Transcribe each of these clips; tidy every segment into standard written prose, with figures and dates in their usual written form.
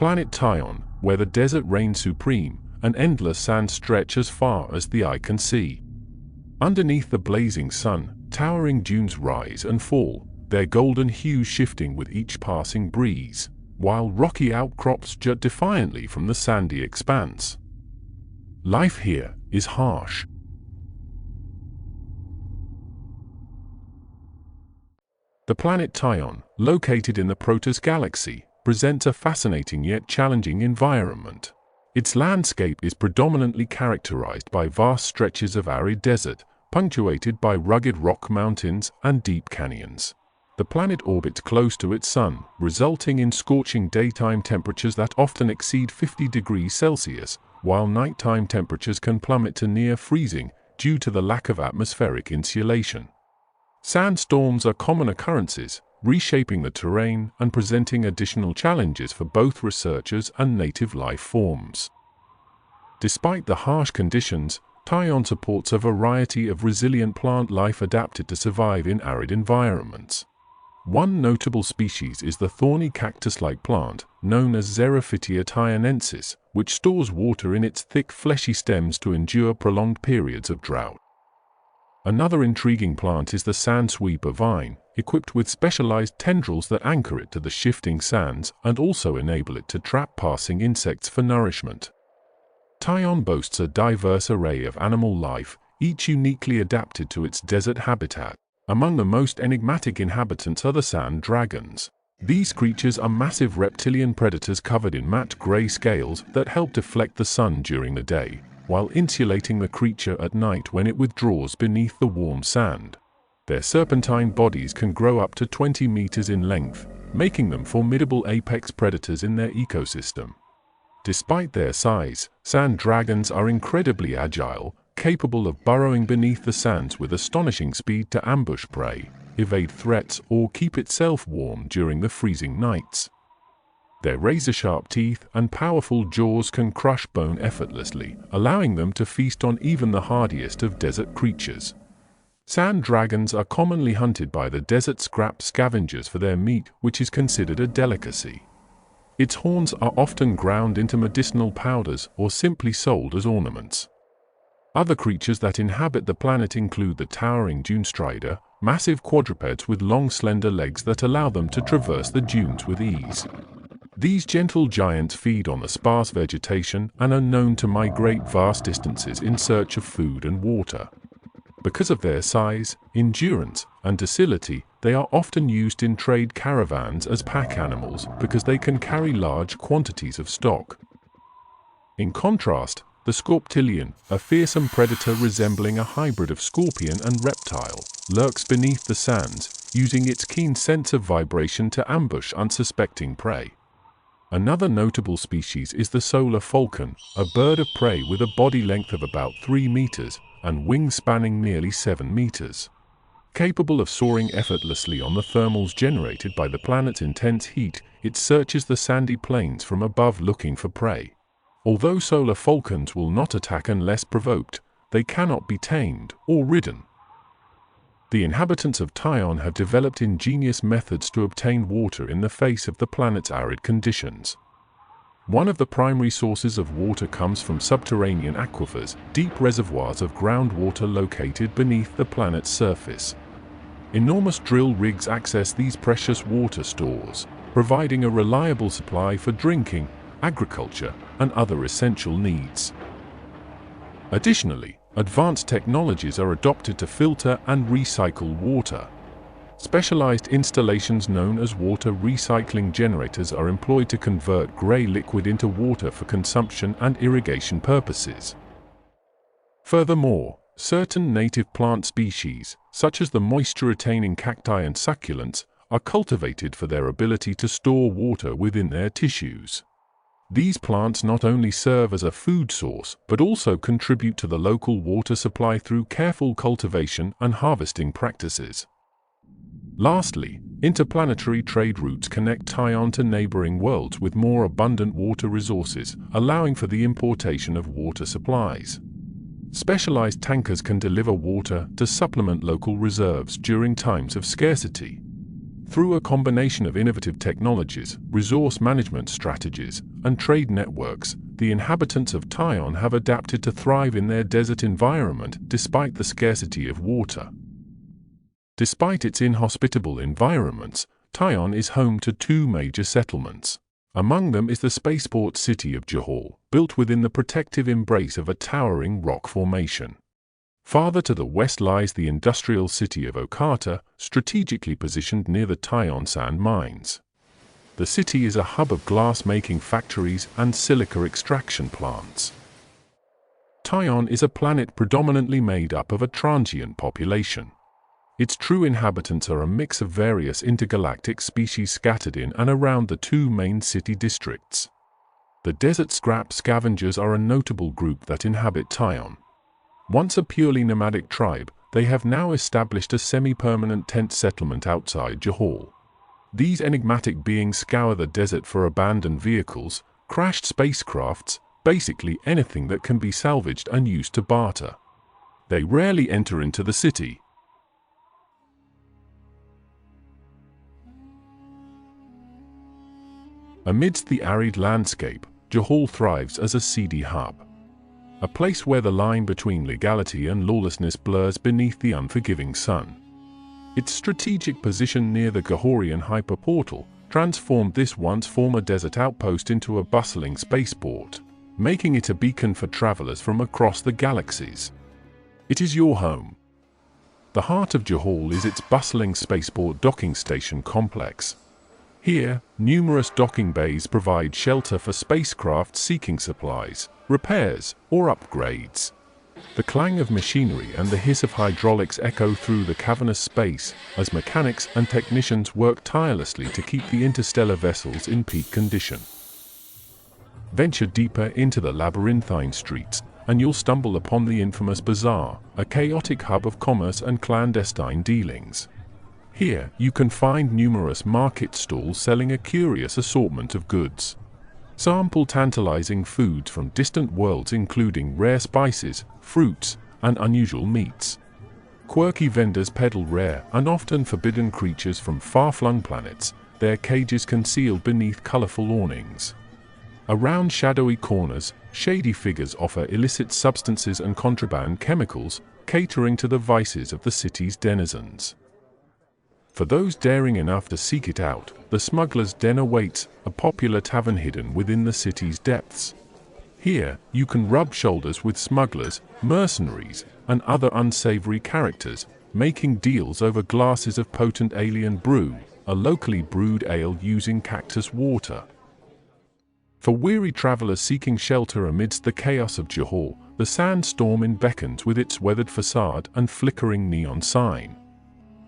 Planet Tyon, where the desert reigns supreme, an endless sand stretch as far as the eye can see. Underneath the blazing sun, towering dunes rise and fall, their golden hues shifting with each passing breeze, while rocky outcrops jut defiantly from the sandy expanse. Life here is harsh. The planet Tyon, located in the Proteus galaxy, presents a fascinating yet challenging environment. Its landscape is predominantly characterized by vast stretches of arid desert, punctuated by rugged rock mountains and deep canyons. The planet orbits close to its sun, resulting in scorching daytime temperatures that often exceed 50 degrees Celsius, while nighttime temperatures can plummet to near freezing due to the lack of atmospheric insulation. Sandstorms are common occurrences, reshaping the terrain and presenting additional challenges for both researchers and native life forms. Despite the harsh conditions, Tyon supports a variety of resilient plant life adapted to survive in arid environments. One notable species is the thorny cactus-like plant, known as Xerophytia tyonensis, which stores water in its thick fleshy stems to endure prolonged periods of drought. Another intriguing plant is the sandsweeper vine, equipped with specialized tendrils that anchor it to the shifting sands and also enable it to trap passing insects for nourishment. Tyon boasts a diverse array of animal life, each uniquely adapted to its desert habitat. Among the most enigmatic inhabitants are the sand dragons. These creatures are massive reptilian predators covered in matte gray scales that help deflect the sun during the day, while insulating the creature at night when it withdraws beneath the warm sand. Their serpentine bodies can grow up to 20 meters in length, making them formidable apex predators in their ecosystem. Despite their size, sand dragons are incredibly agile, capable of burrowing beneath the sands with astonishing speed to ambush prey, evade threats, or keep itself warm during the freezing nights. Their razor-sharp teeth and powerful jaws can crush bone effortlessly, allowing them to feast on even the hardiest of desert creatures. Sand dragons are commonly hunted by the desert scrap scavengers for their meat, which is considered a delicacy. Its horns are often ground into medicinal powders or simply sold as ornaments. Other creatures that inhabit the planet include the towering dune strider, massive quadrupeds with long slender legs that allow them to traverse the dunes with ease. These gentle giants feed on the sparse vegetation and are known to migrate vast distances in search of food and water. Because of their size, endurance, and docility, they are often used in trade caravans as pack animals because they can carry large quantities of stock. In contrast, the scorptilian, a fearsome predator resembling a hybrid of scorpion and reptile, lurks beneath the sands, using its keen sense of vibration to ambush unsuspecting prey. Another notable species is the solar falcon, a bird of prey with a body length of about 3 meters and wings spanning nearly 7 meters. Capable of soaring effortlessly on the thermals generated by the planet's intense heat, it searches the sandy plains from above looking for prey. Although solar falcons will not attack unless provoked, they cannot be tamed or ridden. The inhabitants of Tyon have developed ingenious methods to obtain water in the face of the planet's arid conditions. One of the primary sources of water comes from subterranean aquifers, deep reservoirs of groundwater located beneath the planet's surface. Enormous drill rigs access these precious water stores, providing a reliable supply for drinking, agriculture, and other essential needs. Additionally, advanced technologies are adopted to filter and recycle water. Specialized installations known as water recycling generators are employed to convert gray liquid into water for consumption and irrigation purposes. Furthermore, certain native plant species, such as the moisture-retaining cacti and succulents, are cultivated for their ability to store water within their tissues. These plants not only serve as a food source, but also contribute to the local water supply through careful cultivation and harvesting practices. Lastly, interplanetary trade routes connect Tyon to neighboring worlds with more abundant water resources, allowing for the importation of water supplies. Specialized tankers can deliver water to supplement local reserves during times of scarcity. Through a combination of innovative technologies, resource management strategies, and trade networks, the inhabitants of Tyon have adapted to thrive in their desert environment despite the scarcity of water. Despite its inhospitable environments, Tyon is home to two major settlements. Among them is the spaceport city of Johor, built within the protective embrace of a towering rock formation. Farther to the west lies the industrial city of Okata, strategically positioned near the Tyon sand mines. The city is a hub of glass-making factories and silica extraction plants. Tyon is a planet predominantly made up of a transient population. Its true inhabitants are a mix of various intergalactic species scattered in and around the two main city districts. The desert scrap scavengers are a notable group that inhabit Tyon. Once a purely nomadic tribe, they have now established a semi-permanent tent settlement outside Johor. These enigmatic beings scour the desert for abandoned vehicles, crashed spacecrafts, basically anything that can be salvaged and used to barter. They rarely enter into the city. Amidst the arid landscape, Johor thrives as a seedy hub. A place where the line between legality and lawlessness blurs beneath the unforgiving sun. Its strategic position near the Gahorian hyperportal transformed this once former desert outpost into a bustling spaceport, making it a beacon for travelers from across the galaxies. It is your home. The heart of Johor is its bustling spaceport docking station complex. Here, numerous docking bays provide shelter for spacecraft seeking supplies, repairs, or upgrades. The clang of machinery and the hiss of hydraulics echo through the cavernous space as mechanics and technicians work tirelessly to keep the interstellar vessels in peak condition. Venture deeper into the labyrinthine streets, and you'll stumble upon the infamous bazaar, a chaotic hub of commerce and clandestine dealings. Here, you can find numerous market stalls selling a curious assortment of goods. Sample tantalizing foods from distant worlds including rare spices, fruits, and unusual meats. Quirky vendors peddle rare and often forbidden creatures from far-flung planets, their cages concealed beneath colorful awnings. Around shadowy corners, shady figures offer illicit substances and contraband chemicals, catering to the vices of the city's denizens. For those daring enough to seek it out, the Smuggler's Den awaits, a popular tavern hidden within the city's depths. Here, you can rub shoulders with smugglers, mercenaries, and other unsavory characters, making deals over glasses of potent alien brew, a locally brewed ale using cactus water. For weary travelers seeking shelter amidst the chaos of Johor, the Sandstorm Inn beckons with its weathered facade and flickering neon sign.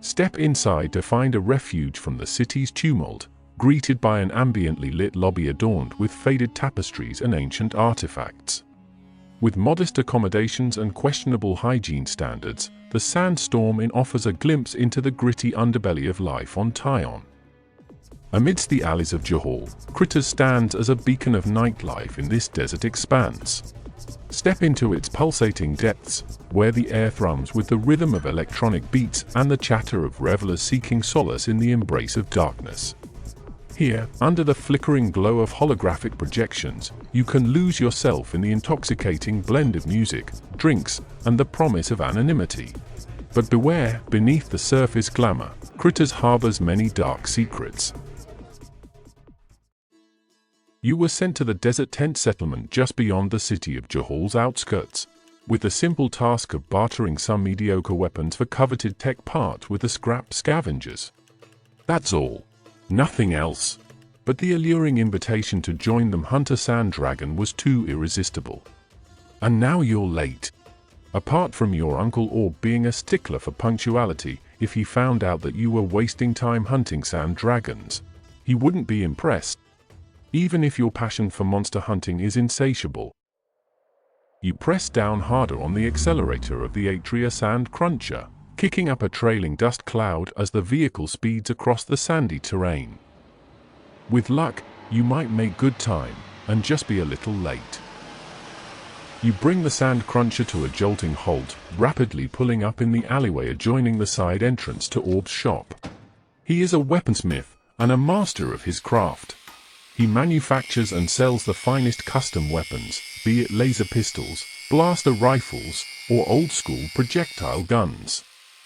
Step inside to find a refuge from the city's tumult, greeted by an ambiently lit lobby adorned with faded tapestries and ancient artifacts. With modest accommodations and questionable hygiene standards, the Sandstorm Inn offers a glimpse into the gritty underbelly of life on Tyon. Amidst the alleys of Johor, Critters stands as a beacon of nightlife in this desert expanse. Step into its pulsating depths, where the air thrums with the rhythm of electronic beats and the chatter of revelers seeking solace in the embrace of darkness. Here, under the flickering glow of holographic projections, you can lose yourself in the intoxicating blend of music, drinks, and the promise of anonymity. But beware, beneath the surface glamour, Critters harbors many dark secrets. You were sent to the desert tent settlement just beyond the city of Johor's outskirts, with the simple task of bartering some mediocre weapons for coveted tech parts with the scrap scavengers. That's all. Nothing else. But the alluring invitation to join them Hunter Sand Dragon was too irresistible. And now you're late. Apart from your Uncle Orb being a stickler for punctuality, if he found out that you were wasting time hunting sand dragons, he wouldn't be impressed. Even if your passion for monster hunting is insatiable. You press down harder on the accelerator of the Atria Sand Cruncher, kicking up a trailing dust cloud as the vehicle speeds across the sandy terrain. With luck, you might make good time, and just be a little late. You bring the Sand Cruncher to a jolting halt, rapidly pulling up in the alleyway adjoining the side entrance to Orb's shop. He is a weaponsmith and a master of his craft. He manufactures and sells the finest custom weapons, be it laser pistols, blaster rifles, or old-school projectile guns.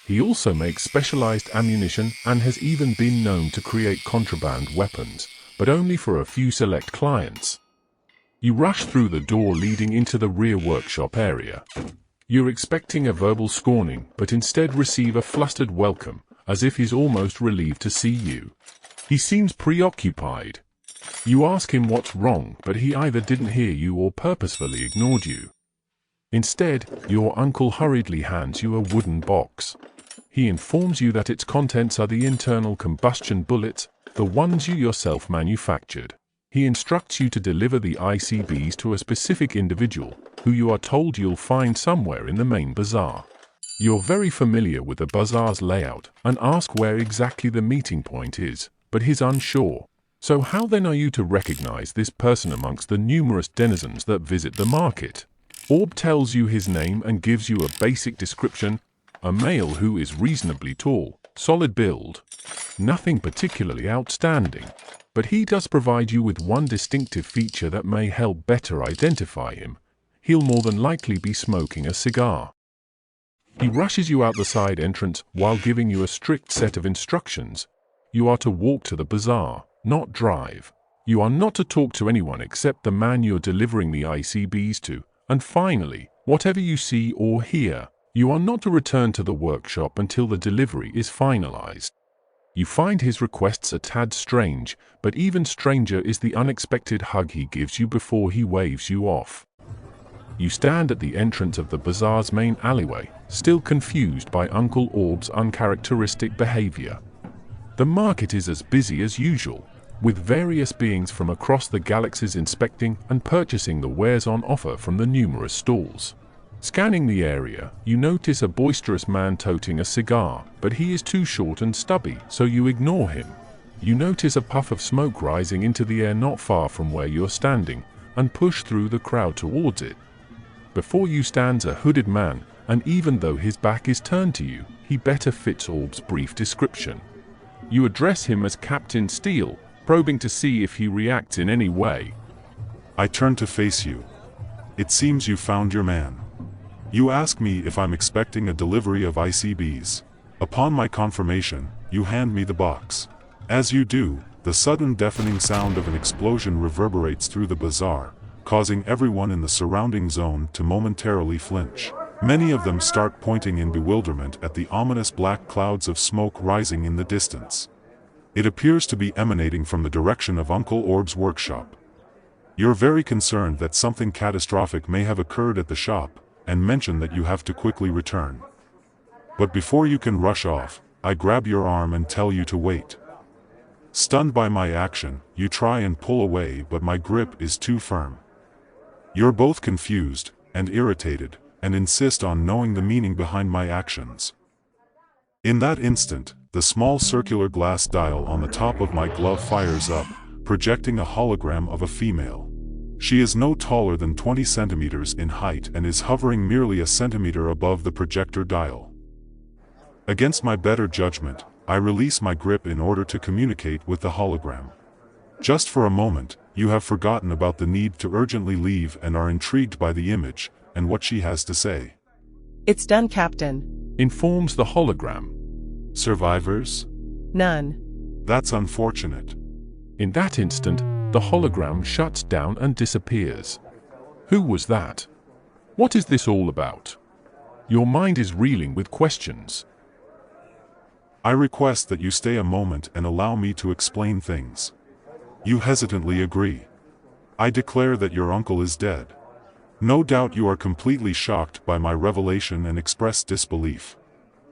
He also makes specialized ammunition and has even been known to create contraband weapons, but only for a few select clients. You rush through the door leading into the rear workshop area. You're expecting a verbal scorning, but instead receive a flustered welcome, as if he's almost relieved to see you. He seems preoccupied. You ask him what's wrong, but he either didn't hear you or purposefully ignored you. Instead, your uncle hurriedly hands you a wooden box. He informs you that its contents are the internal combustion bullets, the ones you yourself manufactured. He instructs you to deliver the ICBs to a specific individual, who you are told you'll find somewhere in the main bazaar. You're very familiar with the bazaar's layout and ask where exactly the meeting point is, but he's unsure. So how then are you to recognize this person amongst the numerous denizens that visit the market? Orb tells you his name and gives you a basic description: a male who is reasonably tall, solid build. Nothing particularly outstanding, but he does provide you with one distinctive feature that may help better identify him. He'll more than likely be smoking a cigar. He rushes you out the side entrance while giving you a strict set of instructions. You are to walk to the bazaar, not drive. You are not to talk to anyone except the man you're delivering the ICBs to. And finally, whatever you see or hear, you are not to return to the workshop until the delivery is finalized. You find his requests a tad strange, but even stranger is the unexpected hug he gives you before he waves you off. You stand at the entrance of the bazaar's main alleyway, still confused by Uncle Orb's uncharacteristic behavior. The market is as busy as usual, with various beings from across the galaxies inspecting and purchasing the wares on offer from the numerous stalls. Scanning the area, you notice a boisterous man toting a cigar, but he is too short and stubby, so you ignore him. You notice a puff of smoke rising into the air not far from where you're standing, and push through the crowd towards it. Before you stands a hooded man, and even though his back is turned to you, he better fits Orb's brief description. You address him as Captain Steele, probing to see if he reacts in any way. I turn to face you. It seems you found your man. You ask me if I'm expecting a delivery of ICBs. Upon my confirmation, you hand me the box. As you do, the sudden deafening sound of an explosion reverberates through the bazaar, causing everyone in the surrounding zone to momentarily flinch. Many of them start pointing in bewilderment at the ominous black clouds of smoke rising in the distance. It appears to be emanating from the direction of Uncle Orb's workshop. You're very concerned that something catastrophic may have occurred at the shop, and mention that you have to quickly return. But before you can rush off, I grab your arm and tell you to wait. Stunned by my action, you try and pull away, but my grip is too firm. You're both confused and irritated, and insist on knowing the meaning behind my actions. In that instant, the small circular glass dial on the top of my glove fires up, projecting a hologram of a female. She is no taller than 20 centimeters in height and is hovering merely a centimeter above the projector dial. Against my better judgment, I release my grip in order to communicate with the hologram. Just for a moment, you have forgotten about the need to urgently leave and are intrigued by the image and what she has to say. It's done, Captain, Informs the hologram. Survivors? None. That's unfortunate. In that instant, the hologram shuts down and disappears. Who was that? What is this all about? Your mind is reeling with questions. I request that you stay a moment and allow me to explain things. You hesitantly agree. I declare that your uncle is dead. No doubt you are completely shocked by my revelation and express disbelief.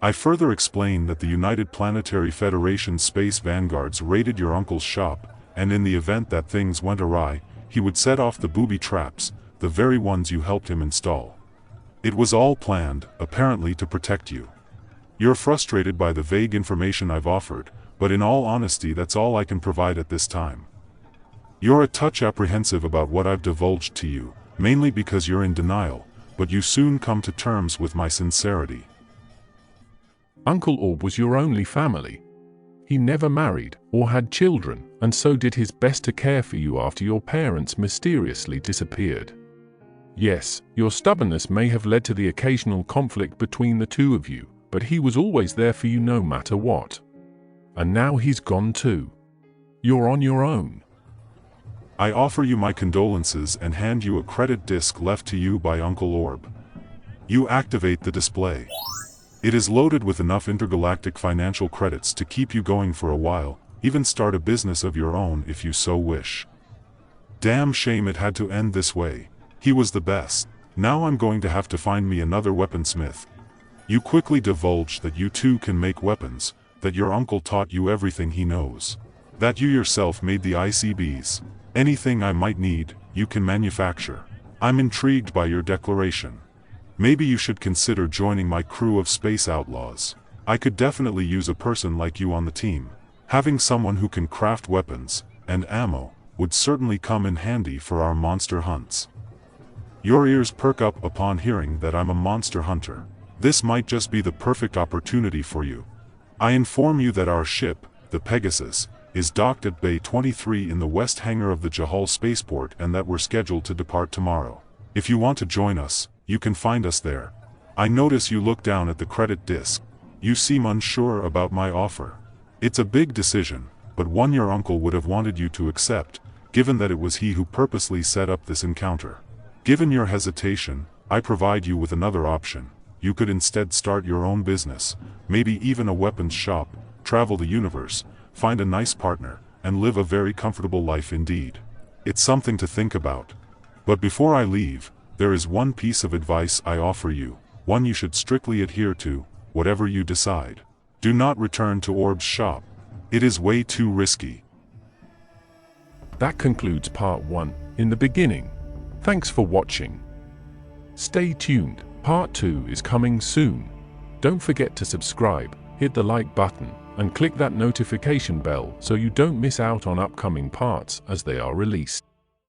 I further explain that the United Planetary Federation space vanguards raided your uncle's shop, and in the event that things went awry, he would set off the booby traps, the very ones you helped him install. It was all planned, apparently to protect you. You're frustrated by the vague information I've offered, but in all honesty that's all I can provide at this time. You're a touch apprehensive about what I've divulged to you, mainly because you're in denial, but you soon come to terms with my sincerity. Uncle Orb was your only family. He never married or had children, and so did his best to care for you after your parents mysteriously disappeared. Yes, your stubbornness may have led to the occasional conflict between the two of you, but he was always there for you no matter what. And now he's gone too. You're on your own. I offer you my condolences and hand you a credit disc left to you by Uncle Orb. You activate the display. It is loaded with enough intergalactic financial credits to keep you going for a while, even start a business of your own if you so wish. Damn shame it had to end this way. He was the best. Now I'm going to have to find me another weaponsmith. You quickly divulge that you too can make weapons, that your uncle taught you everything he knows. That you yourself made the ICBs. Anything I might need, you can manufacture. I'm intrigued by your declaration. Maybe you should consider joining my crew of space outlaws. I could definitely use a person like you on the team. Having someone who can craft weapons and ammo would certainly come in handy for our monster hunts. Your ears perk up upon hearing that I'm a monster hunter. This might just be the perfect opportunity for you. I inform you that our ship, the Pegasus, is docked at Bay 23 in the west hangar of the Jahal spaceport and that we're scheduled to depart tomorrow. If you want to join us, you can find us there. I notice you look down at the credit disc. You seem unsure about my offer. It's a big decision, but one your uncle would have wanted you to accept, given that it was he who purposely set up this encounter. Given your hesitation, I provide you with another option. You could instead start your own business, maybe even a weapons shop, travel the universe, find a nice partner, and live a very comfortable life indeed. It's something to think about. But before I leave, there is one piece of advice I offer you, one you should strictly adhere to, whatever you decide. Do not return to Orb's shop. It is way too risky. That concludes part 1, In the Beginning. Thanks for watching. Stay tuned, part 2 is coming soon. Don't forget to subscribe, hit the like button, and click that notification bell so you don't miss out on upcoming parts as they are released.